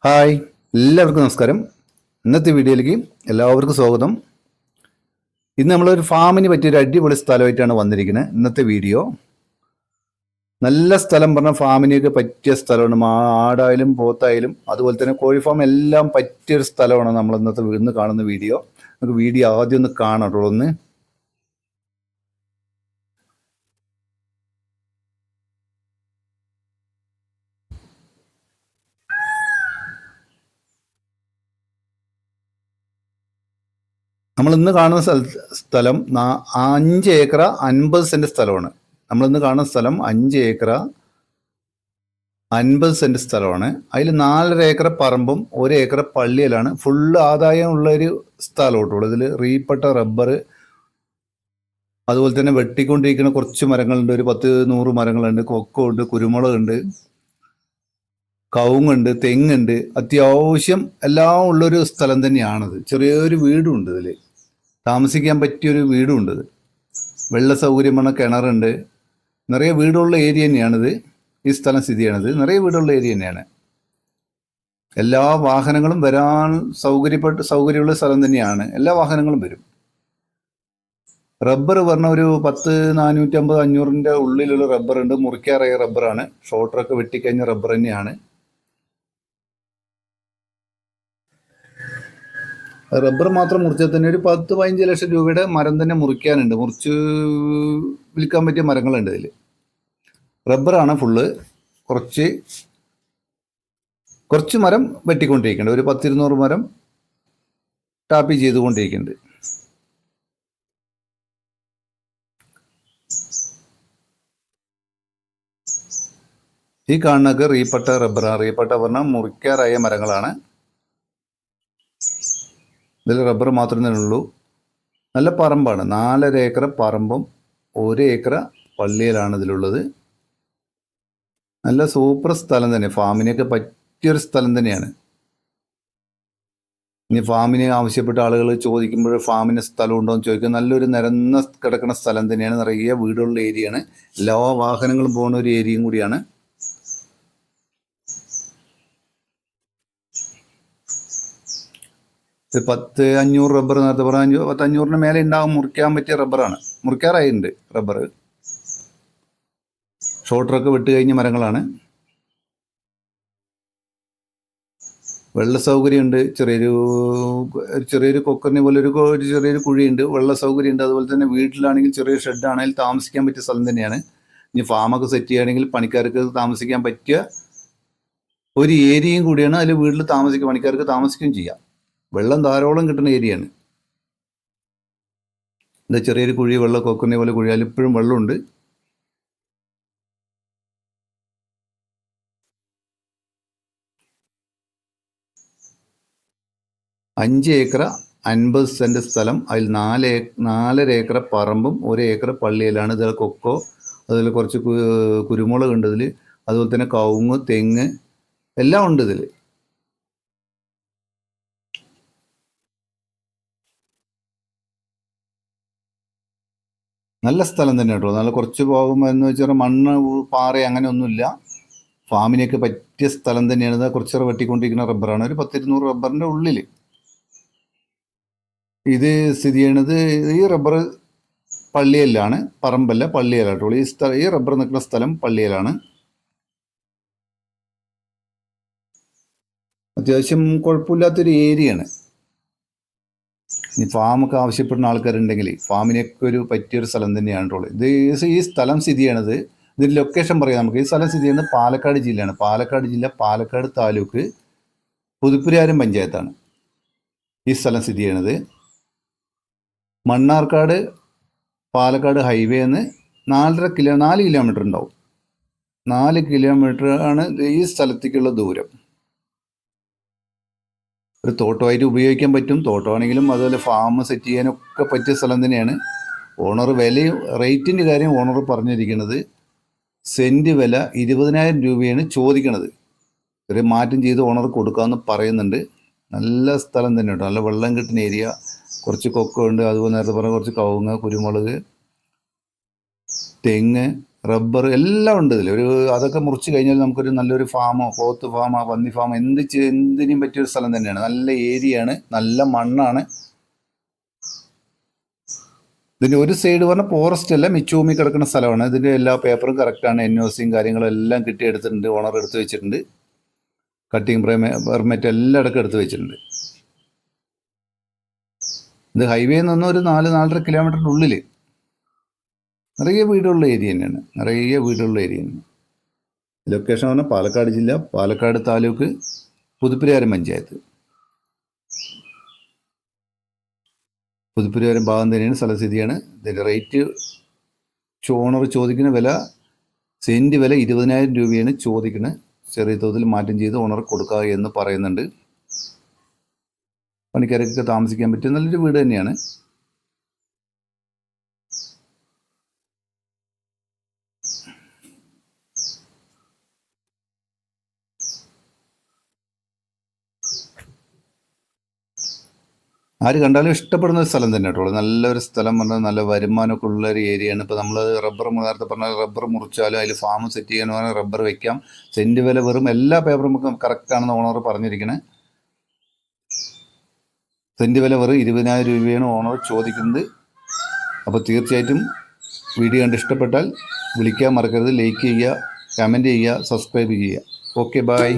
Hi, എല്ലാവർക്കും നമസ്കാരം. ഇന്നത്തെ വീഡിയോയിലേക്ക് എല്ലാവർക്കും സ്വാഗതം. ഇന്ന് നമ്മളൊരു ഫാമിന് പറ്റിയൊരു അടിപൊളി സ്ഥലമായിട്ടാണ് വന്നിരിക്കുന്നത്. ഇന്നത്തെ വീഡിയോ നല്ല സ്ഥലം പറഞ്ഞാൽ ഫാമിനൊക്കെ പറ്റിയ സ്ഥലമാണ്. ആടായാലും പോത്തായാലും അതുപോലെ തന്നെ കോഴി ഫാം എല്ലാം പറ്റിയൊരു സ്ഥലമാണ് നമ്മൾ ഇന്ന് കാണുന്ന വീഡിയോ. നമുക്ക് വീഡിയോ ആദ്യം ഒന്ന് കാണാട്ടോ. നമ്മൾ ഇന്ന് കാണുന്ന സ്ഥലം 5 ഏക്കർ 50 സെന്റ് സ്ഥലമാണ്. നമ്മളിന്ന് കാണുന്ന സ്ഥലം 5 ഏക്കർ 50 സെന്റ് സ്ഥലമാണ്. അതിൽ 4.5 ഏക്കർ പറമ്പും 1 ഏക്കർ പള്ളിയിലാണ്. ഫുള്ള് ആദായമുള്ളൊരു സ്ഥലമായിട്ടുള്ളൂ. ഇതിൽ റീപ്പെട്ട റബ്ബർ, അതുപോലെ തന്നെ വെട്ടിക്കൊണ്ടിരിക്കുന്ന കുറച്ച് മരങ്ങളുണ്ട്. ഒരു 10-100 മരങ്ങളുണ്ട്. കൊക്കമുണ്ട്, കുരുമുളകുണ്ട്, കവുങ്ങുണ്ട്, തെങ്ങുണ്ട്. അത്യാവശ്യം എല്ലാം ഉള്ളൊരു സ്ഥലം തന്നെയാണിത്. ചെറിയൊരു വീടുണ്ട്, ഇതിൽ താമസിക്കാൻ പറ്റിയൊരു വീടുണ്ട്. വെള്ള സൗകര്യമാണ്, കിണറുണ്ട്. നിറയെ വീടുള്ള ഏരിയ തന്നെയാണിത്. ഈ സ്ഥലം സ്ഥിതി ചെയ്യണത് നിറയെ വീടുള്ള ഏരിയ തന്നെയാണ്. എല്ലാ വാഹനങ്ങളും വരാൻ സൗകര്യമുള്ള സ്ഥലം തന്നെയാണ്. എല്ലാ വാഹനങ്ങളും വരും. റബ്ബർ പറഞ്ഞ ഒരു 10-450-500 ഉള്ളിലുള്ള റബ്ബറുണ്ട്. മുറിക്കാറായ റബ്ബറാണ്. ഷോൾട്ടറൊക്കെ വെട്ടിക്കഴിഞ്ഞ റബ്ബർ തന്നെയാണ്. റബ്ബർ മാത്രം മുറിച്ചാൽ തന്നെ ഒരു 10-15 ലക്ഷം രൂപയുടെ മരം തന്നെ മുറിക്കാനുണ്ട്. മുറിച്ച് വിൽക്കാൻ പറ്റിയ മരങ്ങളുണ്ട് ഇതിൽ. റബ്ബറാണ് ഫുള്ള്. കുറച്ച് മരം വെട്ടിക്കൊണ്ടിരിക്കുന്നുണ്ട്. ഒരു 10-200 മരം ടാപ്പി ചെയ്തുകൊണ്ടിരിക്കുന്നുണ്ട്. ഈ കാണുന്നതൊക്കെ റീപ്പെട്ട റബ്ബറാണ്. റീപ്പെട്ട പറഞ്ഞാൽ മുറിക്കാറായ മരങ്ങളാണ്. ഇതിൽ റബ്ബർ മാത്രമേ ഉള്ളൂ. നല്ല പറമ്പാണ്. 4.5 ഏക്കർ പറമ്പും 1 ഏക്കർ പള്ളിയിലാണ് ഇതിലുള്ളത്. നല്ല സൂപ്പർ സ്ഥലം തന്നെ. ഫാമിനൊക്കെ പറ്റിയൊരു സ്ഥലം തന്നെയാണ്. ഇനി ഫാമിന് ആവശ്യപ്പെട്ട ആളുകൾ ചോദിക്കുമ്പോൾ ഫാമിന് സ്ഥലം ഉണ്ടോ എന്ന് ചോദിക്കും. നല്ലൊരു നിരന്ന കിടക്കുന്ന സ്ഥലം തന്നെയാണ്. നിറയെ വീടുള്ള ഏരിയയാണ്. എല്ലാ വാഹനങ്ങളും പോകുന്ന ഒരു ഏരിയയും കൂടിയാണ്. ഇത് 10-500 റബ്ബർ നേരത്തെ പറഞ്ഞ 10-500 മേലെ ഉണ്ടാകും. മുറിക്കാൻ പറ്റിയ റബ്ബറാണ്. മുറിക്കാറായിട്ടുണ്ട് റബ്ബർ. ഷോൾട്ടറൊക്കെ വെട്ട് കഴിഞ്ഞ മരങ്ങളാണ്. വെള്ള സൗകര്യമുണ്ട്. ചെറിയൊരു കൊക്കറിനെ പോലെ ഒരു ചെറിയൊരു കുഴിയുണ്ട്. വെള്ള സൗകര്യമുണ്ട്. അതുപോലെ തന്നെ വീട്ടിലാണെങ്കിൽ ചെറിയ ഷെഡാണെങ്കിൽ താമസിക്കാൻ പറ്റിയ സ്ഥലം തന്നെയാണ്. ഇനി ഫാമൊക്കെ സെറ്റ് ചെയ്യുകയാണെങ്കിൽ പണിക്കാർക്ക് താമസിക്കാൻ പറ്റിയ ഒരു ഏരിയയും കൂടിയാണ്. അതിൽ വീട്ടിൽ പണിക്കാർക്ക് താമസിക്കുകയും ചെയ്യാം. വെള്ളം ധാരാളം കിട്ടുന്ന ഏരിയയാണ്. എന്താ ചെറിയൊരു കുഴി, വെള്ളം കൊക്കുന്ന പോലെ കുഴി. അതിലിപ്പോഴും വെള്ളമുണ്ട്. അഞ്ച് ഏക്കർ 50 സെന്റ് സ്ഥലം. അതിൽ 4.5 ഏക്കർ പറമ്പും 1 ഏക്കർ പള്ളിയിലാണ്. ഇതിൽ കൊക്കോ, അതിൽ കുറച്ച് കുരുമുളക് ഉണ്ട് ഇതിൽ. അതുപോലെ തന്നെ കവുങ്ങ്, തെങ്ങ് എല്ലാം ഉണ്ട് ഇതിൽ. നല്ല സ്ഥലം തന്നെ കേട്ടോ. നല്ല കുറച്ച് പോകുമ്പോൾ എന്ന് വെച്ചാൽ മണ്ണ്, പാറ അങ്ങനെ ഒന്നുമില്ല. ഫാമിനൊക്കെ പറ്റിയ സ്ഥലം തന്നെയാണ്. ഇത് കുറച്ചേറെ വെട്ടിക്കൊണ്ടിരിക്കുന്ന റബ്ബറാണ്. ഒരു 10-200 റബ്ബറിൻ്റെ ഉള്ളിൽ ഇത് സ്ഥിതി ചെയ്യണത്. ഈ റബ്ബർ പള്ളിയിലാണ്, പറമ്പല്ല, പള്ളിയിലാട്ടോ. ഈ റബ്ബർ നിൽക്കുന്ന സ്ഥലം പള്ളിയിലാണ്. അത്യാവശ്യം കുഴപ്പമില്ലാത്തൊരു ഏരിയയാണ്. ഇനി ഫാമൊക്കെ ആവശ്യപ്പെടുന്ന ആൾക്കാരുണ്ടെങ്കിൽ ഫാമിനൊക്കെ ഒരു പറ്റിയൊരു സ്ഥലം തന്നെയാണ് കേട്ടോ. ഈ സ്ഥലം സ്ഥിതി ചെയ്യണത്, ഇതിൻ്റെ ലൊക്കേഷൻ പറയാം നമുക്ക്. ഈ സ്ഥലം സ്ഥിതി ചെയ്യുന്നത് പാലക്കാട് ജില്ലയാണ്. പാലക്കാട് ജില്ല, പാലക്കാട് താലൂക്ക്, പുതുപ്പുരാരും പഞ്ചായത്താണ് ഈ സ്ഥലം സ്ഥിതി ചെയ്യണത്. മണ്ണാർക്കാട് പാലക്കാട് ഹൈവേന്ന് 4 കിലോമീറ്റർ ഉണ്ടാവും. 4 കിലോമീറ്റർ ആണ് ഈ സ്ഥലത്തേക്കുള്ള ദൂരം. ഒരു തോട്ടമായിട്ട് ഉപയോഗിക്കാൻ പറ്റും. തോട്ടമാണെങ്കിലും അതുപോലെ ഫാം സെറ്റ് ചെയ്യാനൊക്കെ പറ്റിയ സ്ഥലം തന്നെയാണ്. ഓണർ റേറ്റിൻ്റെ കാര്യം ഓണർ പറഞ്ഞിരിക്കുന്നത് സെൻറ്റ് വില 20,000 രൂപയാണ് ചോദിക്കണത്. ഒരു മാറ്റം ചെയ്ത് ഓണർ കൊടുക്കാമെന്ന് പറയുന്നുണ്ട്. നല്ല സ്ഥലം തന്നെ കേട്ടോ. നല്ല വെള്ളം കിട്ടുന്ന ഏരിയ. കുറച്ച് കൊക്ക ഉണ്ട്. അതുപോലെ നേരത്തെ പറഞ്ഞ കുറച്ച് കവുങ്ങ്, കുരുമുളക്, തെങ്ങ് റബ്ബർ എല്ലാം ഉണ്ട് ഇതിൽ. അതൊക്കെ മുറിച്ച് കഴിഞ്ഞാൽ നമുക്കൊരു നല്ലൊരു ഫാമോ, പോത്ത് ഫാമോ, പന്നി ഫാമോ, എന്തിനും പറ്റിയൊരു സ്ഥലം തന്നെയാണ്. നല്ല ഏരിയയാണ്, നല്ല മണ്ണാണ്. ഇതിൻ്റെ ഒരു സൈഡ് പറഞ്ഞാൽ ഫോറസ്റ്റ് അല്ല, മിച്ചൂമി കിടക്കുന്ന സ്ഥലമാണ്. ഇതിൻ്റെ എല്ലാ പേപ്പറും കറക്റ്റാണ്. NOCയും കാര്യങ്ങളും എല്ലാം കിട്ടിയെടുത്തിട്ടുണ്ട്. ഓണർ എടുത്ത് വെച്ചിട്ടുണ്ട്. കട്ടിങ് പെർമിറ്റ് എല്ലാം അടക്കം എടുത്ത് വെച്ചിട്ടുണ്ട്. ഇത് ഹൈവേയിൽ നിന്നും ഒരു 4-4.5 കിലോമീറ്ററിൻ്റെ ഉള്ളിൽ നിറയെ വീടുള്ള ഏരിയ തന്നെയാണ്. നിറയെ വീടുള്ള ഏരിയ തന്നെയാണ്. ലൊക്കേഷൻ പറഞ്ഞാൽ പാലക്കാട് ജില്ല, പാലക്കാട് താലൂക്ക്, പുതുപ്പരിയാരം പഞ്ചായത്ത്. പുതുപ്പരിയാരം ഭാഗം തന്നെയാണ് സ്ഥലസ്ഥിതിയാണ്. ഇതിൻ്റെ റേറ്റ് ഓണർ ചോദിക്കുന്ന വില, സെൻറ്റ് വില 20,000 രൂപയാണ് ചോദിക്കുന്നത്. ചെറിയ തോതിൽ മാറ്റം ചെയ്ത് ഓണർ കൊടുക്കുക എന്ന് പറയുന്നുണ്ട്. പണിക്കാരൊക്കെ താമസിക്കാൻ പറ്റിയ നല്ലൊരു വീട് തന്നെയാണ്. ആര് കണ്ടാലും ഇഷ്ടപ്പെടുന്ന ഒരു സ്ഥലം തന്നെ കേട്ടോ. നല്ലൊരു സ്ഥലം പറഞ്ഞാൽ നല്ല വരുമാനമൊക്കെ ഉള്ള ഒരു ഏരിയയാണ്. ഇപ്പോൾ നമ്മൾ റബ്ബർ നേരത്തെ പറഞ്ഞാൽ റബ്ബർ മുറിച്ചാലും അതിൽ ഫാം സെറ്റ് ചെയ്യാന്ന് പറഞ്ഞാൽ റബ്ബർ വെക്കാം. സെൻറ്റ് വില വെറും എല്ലാ പേപ്പറും കറക്റ്റാണെന്ന് ഓണർ പറഞ്ഞിരിക്കണേ. സെൻറ്റ് വില വെറും 20,000 രൂപയാണ് ഓണർ ചോദിക്കുന്നത്. അപ്പോൾ തീർച്ചയായിട്ടും വീഡിയോ കണ്ട് ഇഷ്ടപ്പെട്ടാൽ വിളിക്കാൻ മറക്കരുത്. ലൈക്ക് ചെയ്യുക, കമൻറ്റ് ചെയ്യുക, സബ്സ്ക്രൈബ് ചെയ്യുക. Okay, by.